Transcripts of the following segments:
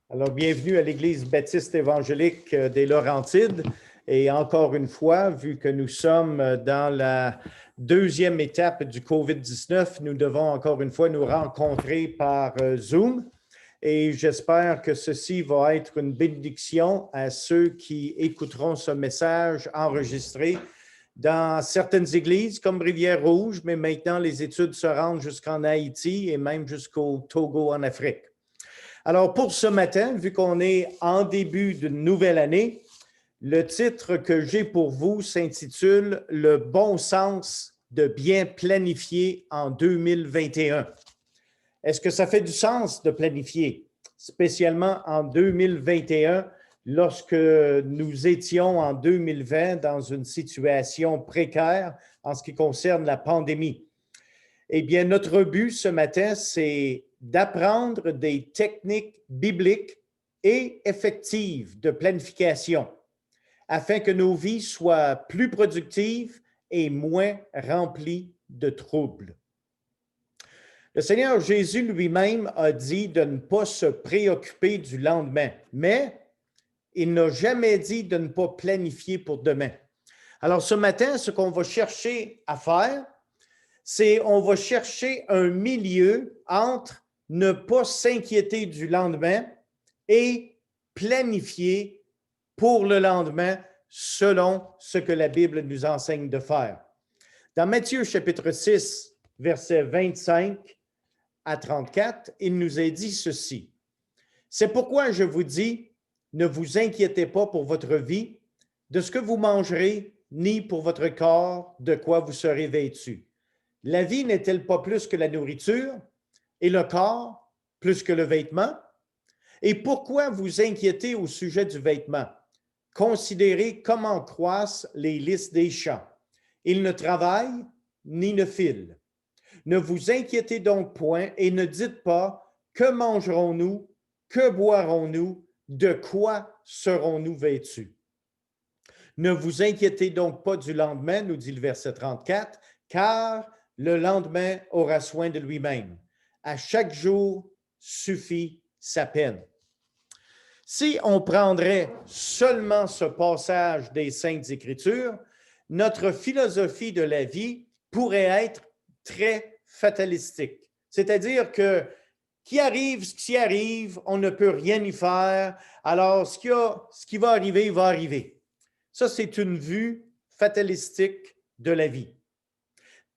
Alors, bienvenue à l'Église baptiste évangélique des Laurentides. Et encore une fois, vu que nous sommes dans la deuxième étape du COVID-19, nous devons encore une fois nous rencontrer par Zoom. Et j'espère que ceci va être une bénédiction à ceux qui écouteront ce message enregistré dans certaines églises comme Rivière-Rouge, mais maintenant les études se rendent jusqu'en Haïti et même jusqu'au Togo en Afrique. Alors, pour ce matin, vu qu'on est en début d'une nouvelle année, le titre que j'ai pour vous s'intitule « Le bon sens de bien planifier en 2021 ». Est-ce que ça fait du sens de planifier, spécialement en 2021, lorsque nous étions en 2020 dans une situation précaire en ce qui concerne la pandémie? Eh bien, notre but ce matin, c'est d'apprendre des techniques bibliques et effectives de planification afin que nos vies soient plus productives et moins remplies de troubles. Le Seigneur Jésus lui-même a dit de ne pas se préoccuper du lendemain, mais il n'a jamais dit de ne pas planifier pour demain. Alors ce matin, ce qu'on va chercher à faire, c'est on va chercher un milieu entre ne pas s'inquiéter du lendemain et planifier pour le lendemain selon ce que la Bible nous enseigne de faire. Dans Matthieu chapitre 6, versets 25 à 34, il nous est dit ceci. « C'est pourquoi je vous dis, ne vous inquiétez pas pour votre vie, de ce que vous mangerez, ni pour votre corps, de quoi vous serez vêtus. La vie n'est-elle pas plus que la nourriture, et le corps plus que le vêtement? Et pourquoi vous inquiétez au sujet du vêtement? Considérez comment croissent les lys des champs. Ils ne travaillent ni ne filent. Ne vous inquiétez donc point et ne dites pas que mangerons-nous, que boirons-nous, de quoi serons-nous vêtus? Ne vous inquiétez donc pas du lendemain, nous dit le verset 34, car le lendemain aura soin de lui-même. À chaque jour suffit sa peine. Si on prendrait seulement ce passage des Saintes Écritures, notre philosophie de la vie pourrait être très fatalistique. C'est-à-dire que qui arrive, ce qui arrive, on ne peut rien y faire. Alors, ce qui va arriver, va arriver. Ça, c'est une vue fatalistique de la vie.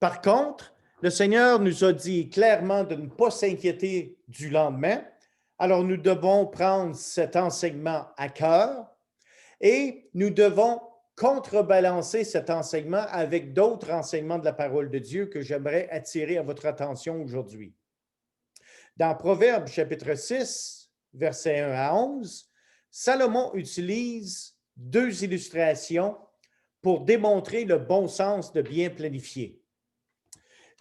Par contre, le Seigneur nous a dit clairement de ne pas s'inquiéter du lendemain. Alors, nous devons prendre cet enseignement à cœur et nous devons contrebalancer cet enseignement avec d'autres enseignements de la parole de Dieu que j'aimerais attirer à votre attention aujourd'hui. Dans Proverbes chapitre 6, versets 1 à 11, Salomon utilise deux illustrations pour démontrer le bon sens de bien planifier.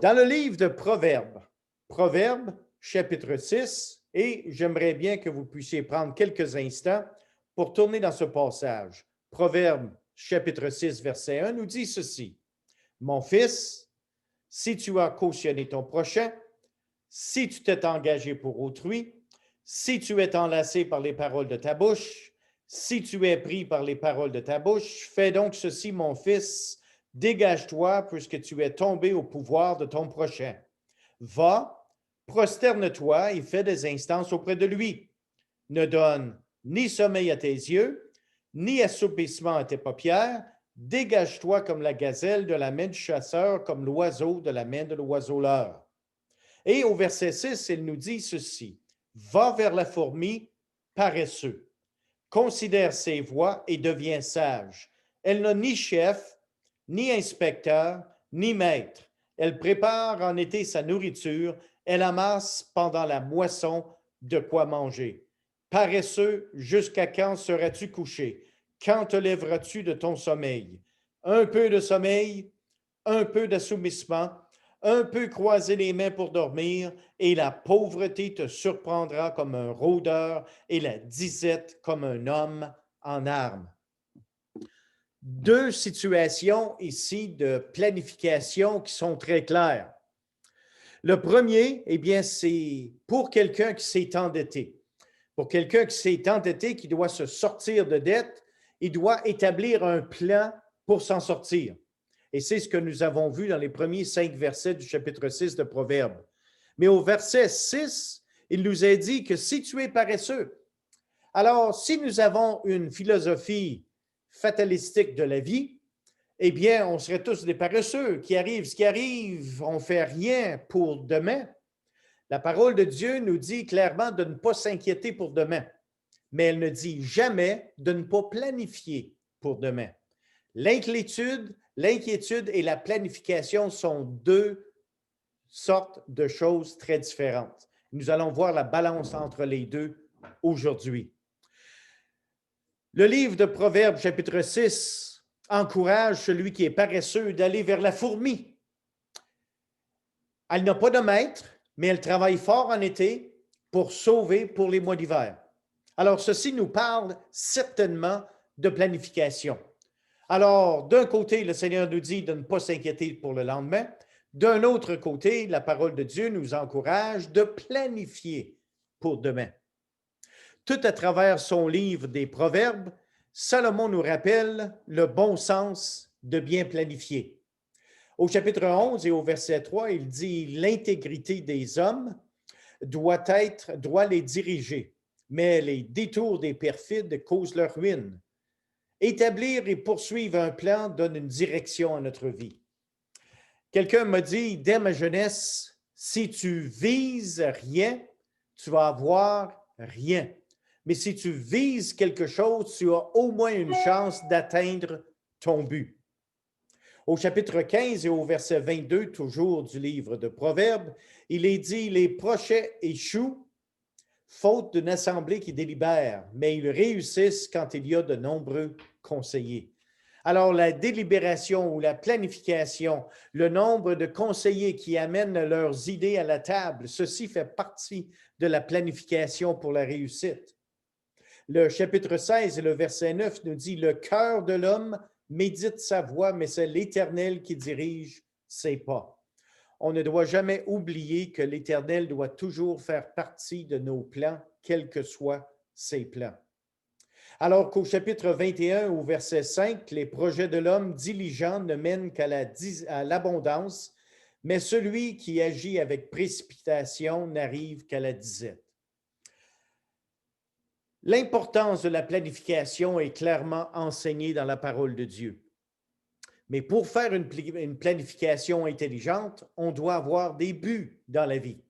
Dans le livre de Proverbes chapitre 6, et j'aimerais bien que vous puissiez prendre quelques instants pour tourner dans ce passage. Proverbes chapitre 6, verset 1 nous dit ceci. « Mon fils, si tu as cautionné ton prochain, si tu t'es engagé pour autrui, si tu es enlacé par les paroles de ta bouche, si tu es pris par les paroles de ta bouche, fais donc ceci, mon fils, dégage-toi puisque tu es tombé au pouvoir de ton prochain. Va, prosterne-toi et fais des instances auprès de lui. Ne donne ni sommeil à tes yeux, ni assoupissement à tes paupières. Dégage-toi comme la gazelle de la main du chasseur, comme l'oiseau de la main de l'oiseleur. » Et au verset 6, il nous dit ceci. « Va vers la fourmi, paresseux. Considère ses voies et deviens sage. Elle n'a ni chef, ni inspecteur, ni maître. Elle prépare en été sa nourriture. Elle amasse pendant la moisson de quoi manger. Paresseux, jusqu'à quand seras-tu couché? Quand te lèveras-tu de ton sommeil? Un peu de sommeil, un peu d'assoupissement, un peu croiser les mains pour dormir, et la pauvreté te surprendra comme un rôdeur et la disette comme un homme en armes. » Deux situations ici de planification qui sont très claires. Le premier, eh bien, c'est pour quelqu'un qui s'est endetté. Pour quelqu'un qui s'est entêté, qui doit se sortir de dette, il doit établir un plan pour s'en sortir. Et c'est ce que nous avons vu dans les premiers 5 versets du chapitre 6 de Proverbes. Mais au verset 6, il nous est dit que si tu es paresseux, alors si nous avons une philosophie fatalistique de la vie, eh bien, on serait tous des paresseux qui arrivent ce qui arrive, on ne fait rien pour demain. La parole de Dieu nous dit clairement de ne pas s'inquiéter pour demain, mais elle ne dit jamais de ne pas planifier pour demain. L'inquiétude et la planification sont 2 sortes de choses très différentes. Nous allons voir la balance entre les 2 aujourd'hui. Le livre de Proverbes, chapitre 6, encourage celui qui est paresseux d'aller vers la fourmi. Elle n'a pas de maître, mais elle travaille fort en été pour sauver pour les mois d'hiver. Alors, ceci nous parle certainement de planification. Alors, d'un côté, le Seigneur nous dit de ne pas s'inquiéter pour le lendemain. D'un autre côté, la parole de Dieu nous encourage de planifier pour demain. Tout à travers son livre des Proverbes, Salomon nous rappelle le bon sens de bien planifier. Au chapitre 11 et au verset 3, il dit « L'intégrité des hommes doit les diriger, mais les détours des perfides causent leur ruine. Établir et poursuivre un plan donne une direction à notre vie. » Quelqu'un m'a dit, dès ma jeunesse, si tu vises rien, tu vas avoir rien. Mais si tu vises quelque chose, tu as au moins une chance d'atteindre ton but. Au chapitre 15 et au verset 22, toujours du livre de Proverbes, il est dit « Les projets échouent, faute d'une assemblée qui délibère, mais ils réussissent quand il y a de nombreux conseillers. » Alors, la délibération ou la planification, le nombre de conseillers qui amènent leurs idées à la table, ceci fait partie de la planification pour la réussite. Le chapitre 16 et le verset 9 nous dit « Le cœur de l'homme médite sa voie, mais c'est l'Éternel qui dirige ses pas. » On ne doit jamais oublier que l'Éternel doit toujours faire partie de nos plans, quels que soient ses plans. Alors qu'au chapitre 21, au verset 5, les projets de l'homme diligent ne mènent qu'à l'abondance, mais celui qui agit avec précipitation n'arrive qu'à la disette. L'importance de la planification est clairement enseignée dans la parole de Dieu. Mais pour faire une planification intelligente, on doit avoir des buts dans la vie.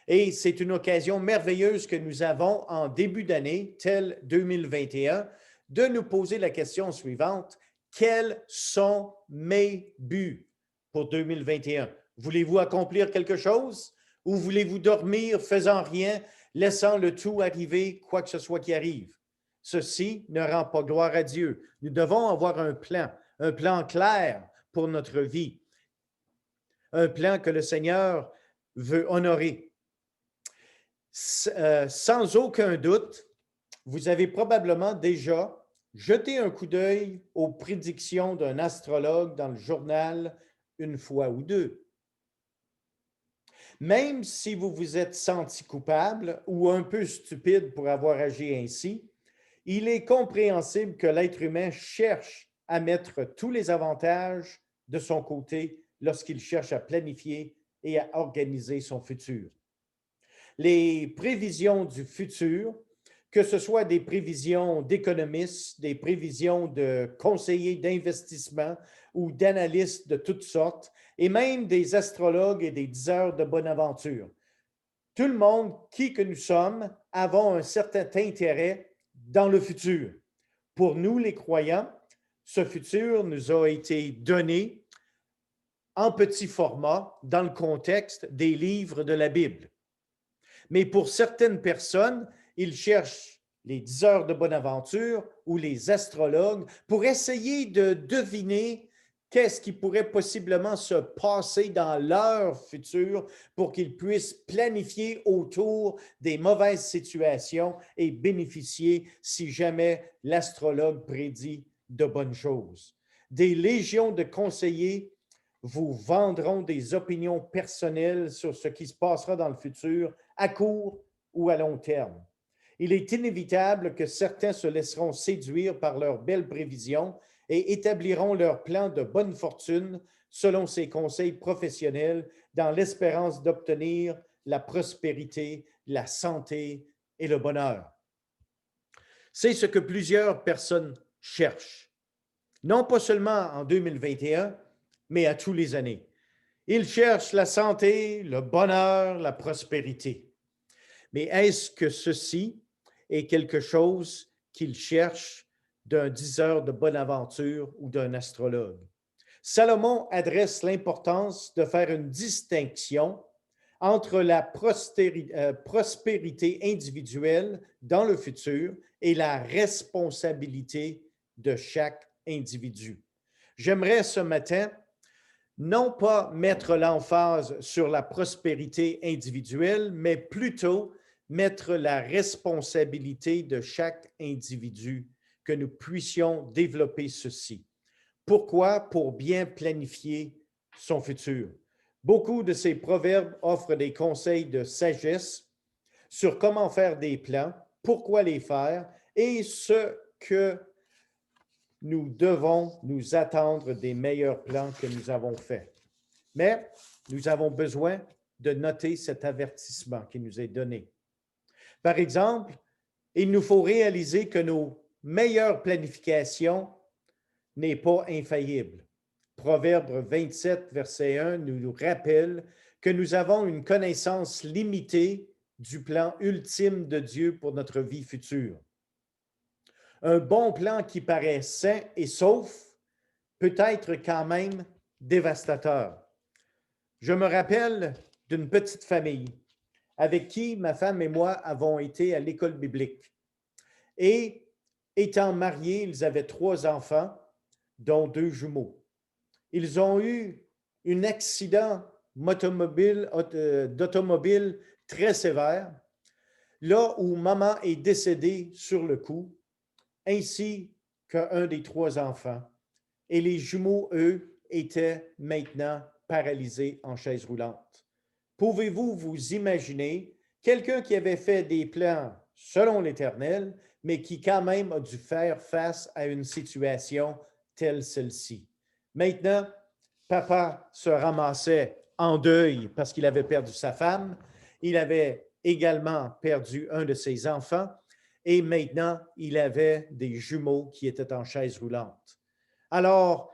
Et c'est une occasion merveilleuse que nous avons en début d'année, tel 2021, de nous poser la question suivante. Quels sont mes buts pour 2021? Voulez-vous accomplir quelque chose ou voulez-vous dormir faisant rien, laissant le tout arriver, quoi que ce soit qui arrive? Ceci ne rend pas gloire à Dieu. Nous devons avoir un plan clair pour notre vie, un plan que le Seigneur veut honorer. Sans aucun doute, vous avez probablement déjà jeté un coup d'œil aux prédictions d'un astrologue dans le journal une fois ou deux. Même si vous vous êtes senti coupable ou un peu stupide pour avoir agi ainsi, il est compréhensible que l'être humain cherche à mettre tous les avantages de son côté lorsqu'il cherche à planifier et à organiser son futur. Les prévisions du futur, que ce soit des prévisions d'économistes, des prévisions de conseillers d'investissement ou d'analystes de toutes sortes, et même des astrologues et des diseurs de bonne aventure. Tout le monde, qui que nous sommes, avons un certain intérêt dans le futur. Pour nous, les croyants, ce futur nous a été donné en petit format dans le contexte des livres de la Bible. Mais pour certaines personnes, ils cherchent les diseurs de bonne aventure ou les astrologues pour essayer de deviner qu'est-ce qui pourrait possiblement se passer dans leur futur pour qu'ils puissent planifier autour des mauvaises situations et bénéficier si jamais l'astrologue prédit de bonnes choses. Des légions de conseillers vous vendront des opinions personnelles sur ce qui se passera dans le futur, à court ou à long terme. Il est inévitable que certains se laisseront séduire par leurs belles prévisions et établiront leur plan de bonne fortune selon ces conseils professionnels dans l'espérance d'obtenir la prospérité, la santé et le bonheur. C'est ce que plusieurs personnes cherchent, non pas seulement en 2021, mais à tous les années. Ils cherchent la santé, le bonheur, la prospérité. Mais est-ce que ceci est quelque chose qu'ils cherchent d'un diseur de bonne aventure ou d'un astrologue? Salomon adresse l'importance de faire une distinction entre la prospérité individuelle dans le futur et la responsabilité de chaque individu. J'aimerais ce matin non pas mettre l'emphase sur la prospérité individuelle, mais plutôt mettre la responsabilité de chaque individu, que nous puissions développer ceci. Pourquoi? Pour bien planifier son futur. Beaucoup de ces proverbes offrent des conseils de sagesse sur comment faire des plans, pourquoi les faire et ce que nous devons nous attendre des meilleurs plans que nous avons faits. Mais nous avons besoin de noter cet avertissement qui nous est donné. Par exemple, il nous faut réaliser que nos meilleures planifications n'est pas infaillible. Proverbe 27, verset 1 nous rappelle que nous avons une connaissance limitée du plan ultime de Dieu pour notre vie future. Un bon plan qui paraît sain et sauf peut être quand même dévastateur. Je me rappelle d'une petite famille avec qui ma femme et moi avons été à l'école biblique. Et étant mariés, ils avaient 3 enfants, dont 2 jumeaux. Ils ont eu un accident d'automobile très sévère, là où maman est décédée sur le coup, ainsi qu'un des 3 enfants. Et les jumeaux, eux, étaient maintenant paralysés en chaise roulante. Pouvez-vous vous imaginer quelqu'un qui avait fait des plans selon l'Éternel, mais qui quand même a dû faire face à une situation telle celle-ci? Maintenant, papa se ramassait en deuil parce qu'il avait perdu sa femme. Il avait également perdu un de ses enfants et maintenant, il avait des jumeaux qui étaient en chaise roulante. Alors,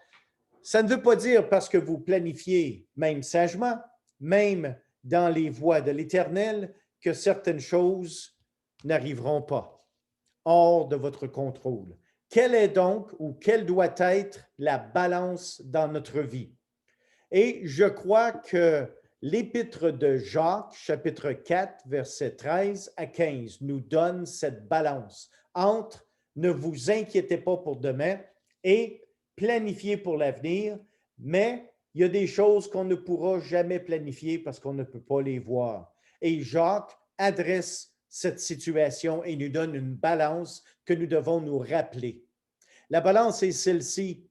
ça ne veut pas dire parce que vous planifiez, même sagement, même dans les voies de l'Éternel, que certaines choses n'arriveront pas, hors de votre contrôle. Quelle est donc ou quelle doit être la balance dans notre vie? Et je crois que l'Épître de Jacques, chapitre 4, versets 13 à 15, nous donne cette balance entre ne vous inquiétez pas pour demain et planifier pour l'avenir, mais il y a des choses qu'on ne pourra jamais planifier parce qu'on ne peut pas les voir. Et Jacques adresse cette situation et nous donne une balance que nous devons nous rappeler. La balance est celle-ci.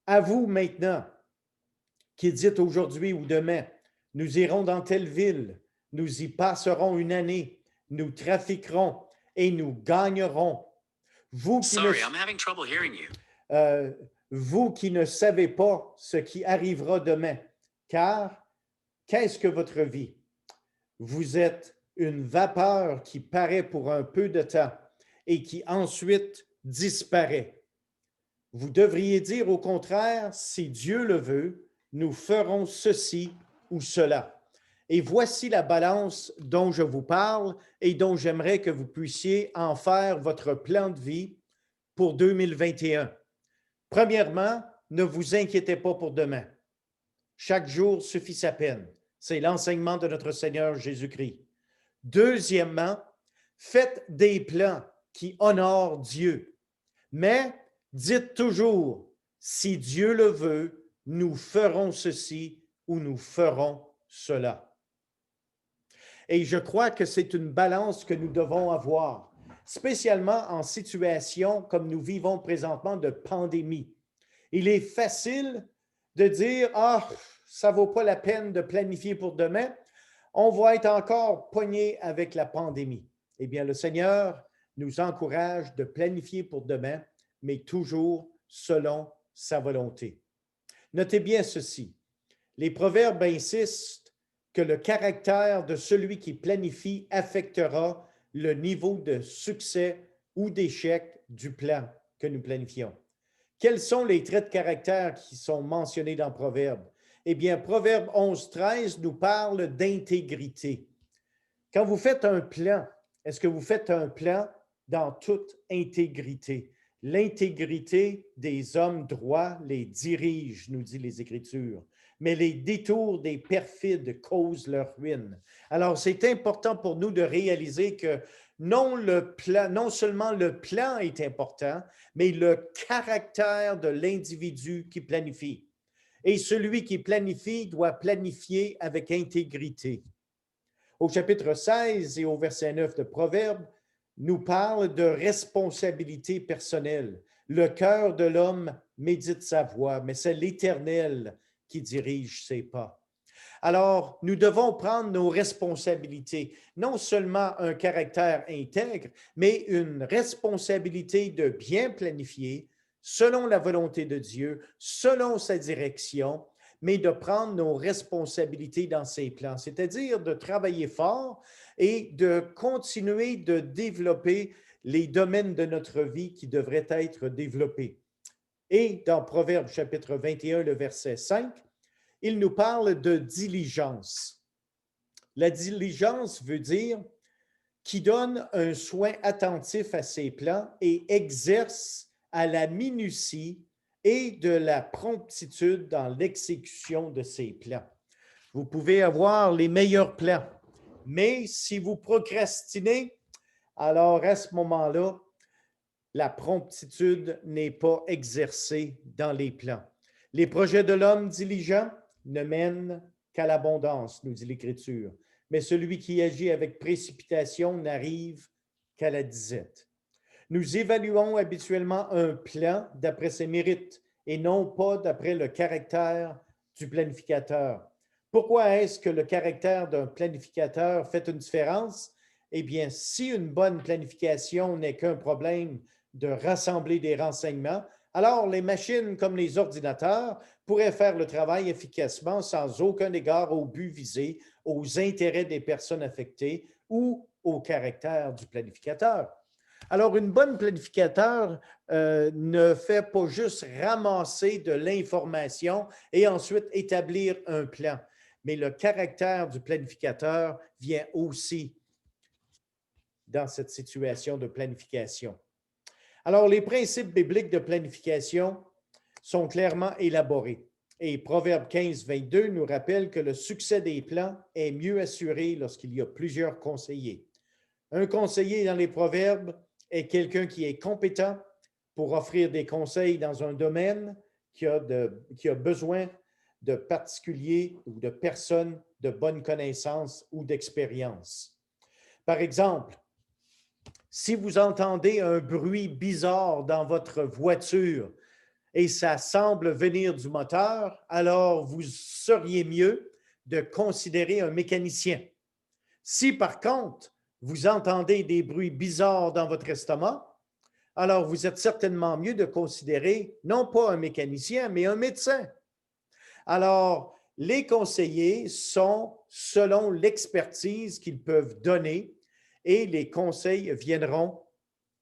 À vous maintenant, qui dites aujourd'hui ou demain, nous irons dans telle ville, nous y passerons une année, nous trafiquerons et nous gagnerons. Vous qui ne savez pas ce qui arrivera demain, car qu'est-ce que votre vie? Vous êtes une vapeur qui paraît pour un peu de temps et qui ensuite disparaît. Vous devriez dire au contraire, si Dieu le veut, nous ferons ceci ou cela. Et voici la balance dont je vous parle et dont j'aimerais que vous puissiez en faire votre plan de vie pour 2021. Premièrement, ne vous inquiétez pas pour demain. Chaque jour suffit sa peine. C'est l'enseignement de notre Seigneur Jésus-Christ. Deuxièmement, faites des plans qui honorent Dieu. Mais dites toujours, si Dieu le veut, nous ferons ceci ou nous ferons cela. Et je crois que c'est une balance que nous devons avoir, spécialement en situation comme nous vivons présentement de pandémie. Il est facile de dire, ça ne vaut pas la peine de planifier pour demain, on va être encore pogné avec la pandémie. Eh bien, le Seigneur nous encourage de planifier pour demain, mais toujours selon sa volonté. Notez bien ceci. Les proverbes insistent que le caractère de celui qui planifie affectera le niveau de succès ou d'échec du plan que nous planifions. Quels sont les traits de caractère qui sont mentionnés dans Proverbe? Eh bien, Proverbe 11-13 nous parle d'intégrité. Quand vous faites un plan, est-ce que vous faites un plan dans toute intégrité? L'intégrité des hommes droits les dirige, nous dit les Écritures, mais les détours des perfides causent leur ruine. Alors, c'est important pour nous de réaliser que non seulement le plan est important, mais le caractère de l'individu qui planifie. Et celui qui planifie doit planifier avec intégrité. Au chapitre 16 et au verset 9 de Proverbe, nous parle de responsabilité personnelle. Le cœur de l'homme médite sa voie, mais c'est l'Éternel qui dirige ses pas. Alors, nous devons prendre nos responsabilités, non seulement un caractère intègre, mais une responsabilité de bien planifier selon la volonté de Dieu, selon sa direction, mais de prendre nos responsabilités dans ses plans, c'est-à-dire de travailler fort et de continuer de développer les domaines de notre vie qui devraient être développés. Et dans Proverbe chapitre 21, le verset 5, il nous parle de diligence. La diligence veut dire qui donne un soin attentif à ses plans et exerce à la minutie et de la promptitude dans l'exécution de ses plans. Vous pouvez avoir les meilleurs plans, mais si vous procrastinez, alors à ce moment-là, la promptitude n'est pas exercée dans les plans. Les projets de l'homme diligent ne mènent qu'à l'abondance, nous dit l'Écriture, mais celui qui agit avec précipitation n'arrive qu'à la disette. Nous évaluons habituellement un plan d'après ses mérites et non pas d'après le caractère du planificateur. Pourquoi est-ce que le caractère d'un planificateur fait une différence? Eh bien, si une bonne planification n'est qu'un problème de rassembler des renseignements, alors les machines comme les ordinateurs pourraient faire le travail efficacement sans aucun égard au but visé, aux intérêts des personnes affectées ou au caractère du planificateur. Alors, une bonne planificateur ne fait pas juste ramasser de l'information et ensuite établir un plan, mais le caractère du planificateur vient aussi dans cette situation de planification. Alors, les principes bibliques de planification sont clairement élaborés. Et Proverbe 15, 22 nous rappelle que le succès des plans est mieux assuré lorsqu'il y a plusieurs conseillers. Un conseiller dans les Proverbes est quelqu'un qui est compétent pour offrir des conseils dans un domaine qui a besoin de particuliers ou de personnes de bonne connaissance ou d'expérience. Par exemple, si vous entendez un bruit bizarre dans votre voiture et ça semble venir du moteur, alors vous seriez mieux de considérer un mécanicien. Si par contre, vous entendez des bruits bizarres dans votre estomac, alors vous êtes certainement mieux de considérer non pas un mécanicien, mais un médecin. Alors, les conseillers sont selon l'expertise qu'ils peuvent donner et les conseils viendront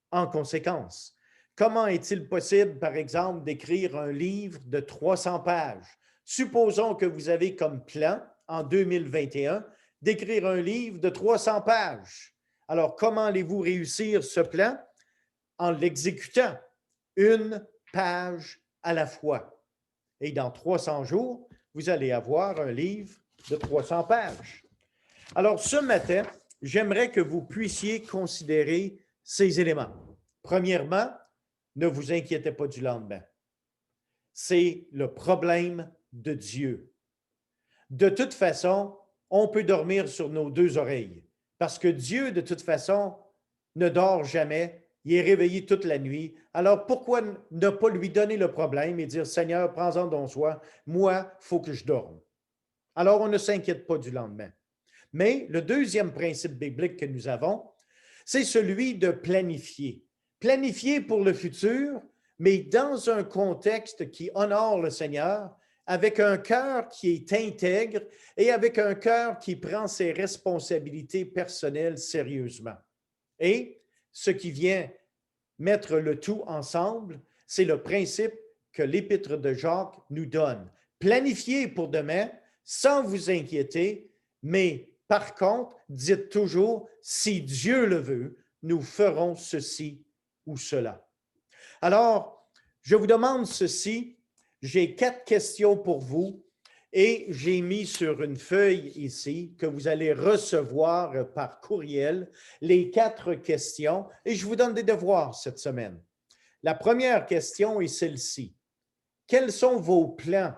en conséquence. Comment est-il possible, par exemple, d'écrire un livre de 300 pages? Supposons que vous avez comme plan, en 2021, d'écrire un livre de 300 pages. Alors, comment allez-vous réussir ce plan? En l'exécutant, une page à la fois. Et dans 300 jours, vous allez avoir un livre de 300 pages. Alors, ce matin, j'aimerais que vous puissiez considérer ces éléments. Premièrement, ne vous inquiétez pas du lendemain. C'est le problème de Dieu. De toute façon, on peut dormir sur nos deux oreilles parce que Dieu, de toute façon, ne dort jamais. Il est réveillé toute la nuit. Alors, pourquoi ne pas lui donner le problème et dire, Seigneur, prends-en donc soin. Moi, il faut que je dorme. Alors, on ne s'inquiète pas du lendemain. Mais le deuxième principe biblique que nous avons, c'est celui de planifier. Planifier pour le futur, mais dans un contexte qui honore le Seigneur, avec un cœur qui est intègre et avec un cœur qui prend ses responsabilités personnelles sérieusement. Et ce qui vient mettre le tout ensemble, c'est le principe que l'Épître de Jacques nous donne. Planifiez pour demain sans vous inquiéter, mais par contre, dites toujours, si Dieu le veut, nous ferons ceci ou cela. Alors, je vous demande ceci. J'ai 4 questions pour vous et j'ai mis sur une feuille ici que vous allez recevoir par courriel les 4 questions et je vous donne des devoirs cette semaine. La première question est celle-ci. Quels sont vos plans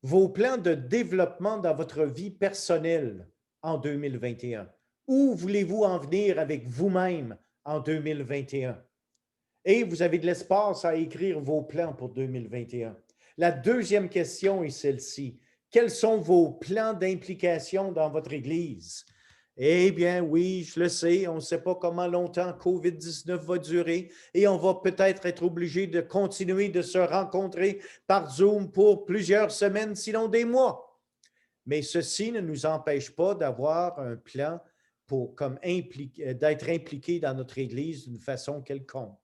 de développement dans votre vie personnelle en 2021? Où voulez-vous en venir avec vous-même en 2021? Et vous avez de l'espace à écrire vos plans pour 2021. La deuxième question est celle-ci. Quels sont vos plans d'implication dans votre Église? Eh bien, oui, je le sais, on ne sait pas comment longtemps COVID-19 va durer et on va peut-être être obligé de continuer de se rencontrer par Zoom pour plusieurs semaines, sinon des mois. Mais ceci ne nous empêche pas d'avoir un plan pour d'être impliqué dans notre Église d'une façon quelconque.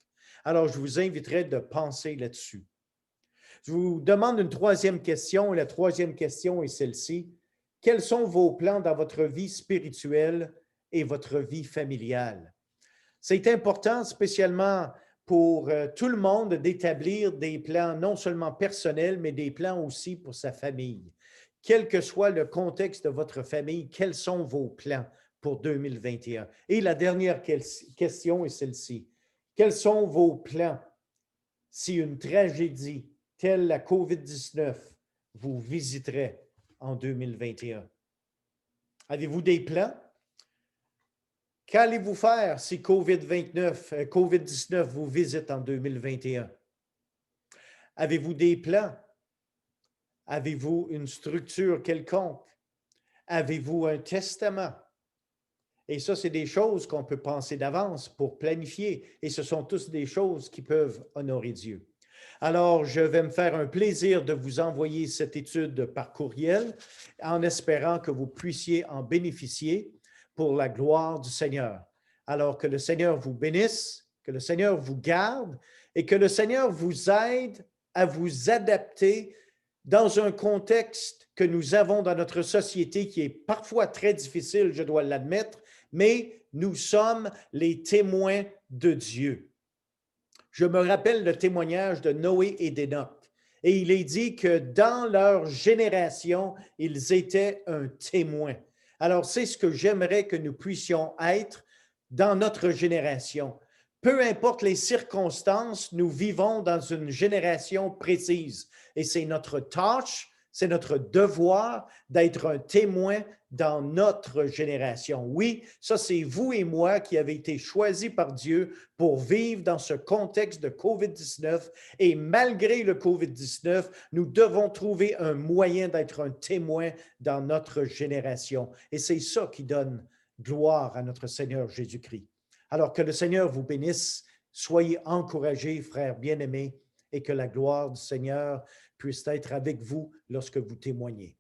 Alors, je vous inviterai de penser là-dessus. Je vous demande une troisième question, et la troisième question est celle-ci. Quels sont vos plans dans votre vie spirituelle et votre vie familiale? C'est important, spécialement pour tout le monde, d'établir des plans non seulement personnels, mais des plans aussi pour sa famille. Quel que soit le contexte de votre famille, quels sont vos plans pour 2021? Et la dernière question est celle-ci. Quels sont vos plans si une tragédie telle la COVID-19 vous visiterait en 2021? Avez-vous des plans? Qu'allez-vous faire si COVID-19 vous visite en 2021? Avez-vous des plans? Avez-vous une structure quelconque? Avez-vous un testament? Et ça, c'est des choses qu'on peut penser d'avance pour planifier. Et ce sont tous des choses qui peuvent honorer Dieu. Alors, je vais me faire un plaisir de vous envoyer cette étude par courriel en espérant que vous puissiez en bénéficier pour la gloire du Seigneur. Alors, que le Seigneur vous bénisse, que le Seigneur vous garde et que le Seigneur vous aide à vous adapter dans un contexte que nous avons dans notre société qui est parfois très difficile, je dois l'admettre, mais nous sommes les témoins de Dieu. Je me rappelle le témoignage de Noé et d'Énoch. Et il est dit que dans leur génération, ils étaient un témoin. Alors, c'est ce que j'aimerais que nous puissions être dans notre génération. Peu importe les circonstances, nous vivons dans une génération précise. Et c'est notre tâche, c'est notre devoir d'être un témoin dans notre génération. Oui, ça c'est vous et moi qui avez été choisis par Dieu pour vivre dans ce contexte de COVID-19 et malgré le COVID-19, nous devons trouver un moyen d'être un témoin dans notre génération. Et c'est ça qui donne gloire à notre Seigneur Jésus-Christ. Alors que le Seigneur vous bénisse, soyez encouragés, frères bien-aimés, et que la gloire du Seigneur puisse être avec vous lorsque vous témoignez.